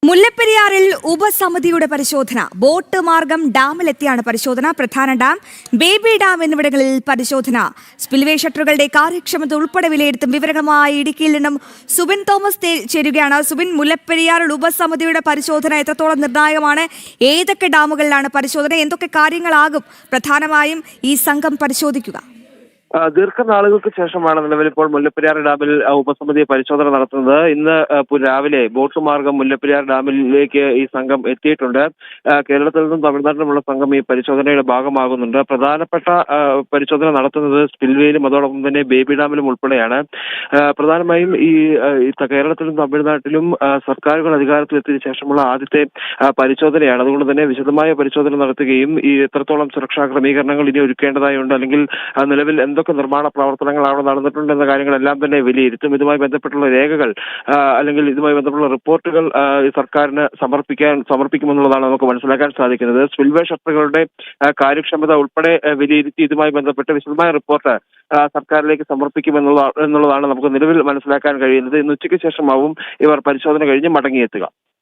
മുല്ലപ്പെരിയാറിൽ ഉപസമിതിയുടെ പരിശോധന. ബോട്ട് മാർഗം ഡാമിലെത്തിയാണ് പരിശോധന. പ്രധാന ഡാം, ബേബി ഡാം എന്നിവിടങ്ങളിൽ പരിശോധന. സ്പിൽവേ ഷട്ടറുകളുടെ കാര്യക്ഷമത ഉൾപ്പെടെ വിലയിരുത്തും. വിവരങ്ങളുമായി ഇടുക്കിയിൽ നിന്നും സുബിൻ തോമസ് ചേരുകയാണ്. സുബിൻ, മുല്ലപ്പെരിയാറിൽ ഉപസമിതിയുടെ പരിശോധന എത്രത്തോളം നിർണായകമാണ്? ഏതൊക്കെ ഡാമുകളിലാണ് പരിശോധന? എന്തൊക്കെ കാര്യങ്ങളാകും പ്രധാനമായും ഈ സംഘം പരിശോധിക്കുക? ദീർഘനാളുകൾക്ക് ശേഷമാണ് നിലവിൽ ഇപ്പോൾ മുല്ലപ്പെരിയാർ ഡാമിൽ ഉപസമിതി പരിശോധന നടത്തുന്നത്. ഇന്ന് രാവിലെ ബോട്ട് മാർഗം മുല്ലപ്പെരിയാർ ഡാമിലേക്ക് ഈ സംഘം എത്തിയിട്ടുണ്ട്. കേരളത്തിൽ നിന്നും തമിഴ്നാട്ടിൽ നിന്നുള്ള സംഘം ഈ പരിശോധനയുടെ ഭാഗമാകുന്നുണ്ട്. പ്രധാനപ്പെട്ട പരിശോധന നടത്തുന്നത് സ്പിൽവേയിലും അതോടൊപ്പം തന്നെ ബേബി ഡാമിലും ഉൾപ്പെടെയാണ്. പ്രധാനമായും ഈ കേരളത്തിലും തമിഴ്നാട്ടിലും സർക്കാരുകൾ അധികാരത്തിലെത്തിയ ശേഷമുള്ള ആദ്യത്തെ പരിശോധനയാണ്. അതുകൊണ്ട് തന്നെ വിശദമായ പരിശോധന നടത്തുകയും ഈ എത്രത്തോളം സുരക്ഷാ ക്രമീകരണങ്ങൾ ഇനി ഒരുക്കേണ്ടതായുണ്ട്, അല്ലെങ്കിൽ നിലവിൽ എന്തൊക്കെ നിർമ്മാണ പ്രവർത്തനങ്ങൾ അവിടെ നടന്നിട്ടുണ്ട് എന്ന കാര്യങ്ങളെല്ലാം തന്നെ വിലയിരുത്തും. ഇതുമായി ബന്ധപ്പെട്ടുള്ള രേഖകൾ അല്ലെങ്കിൽ ഇതുമായി ബന്ധപ്പെട്ടുള്ള റിപ്പോർട്ടുകൾ സർക്കാരിന് സമർപ്പിക്കുമെന്നുള്ളതാണ് നമുക്ക് മനസ്സിലാക്കാൻ സാധിക്കുന്നത്. സ്പിൽവേ ഷട്ടറുകളുടെ കാര്യക്ഷമത ഉൾപ്പെടെ വിലയിരുത്തി ഇതുമായി ബന്ധപ്പെട്ട് വിശദമായ റിപ്പോർട്ട് സർക്കാരിലേക്ക് എന്നുള്ളതാണ് നമുക്ക് നിലവിൽ മനസ്സിലാക്കാൻ കഴിയുന്നത്. ഇന്ന് ഉച്ചയ്ക്ക് ശേഷമാവും ഇവർ പരിശോധന കഴിഞ്ഞ് മടങ്ങിയെത്തുക.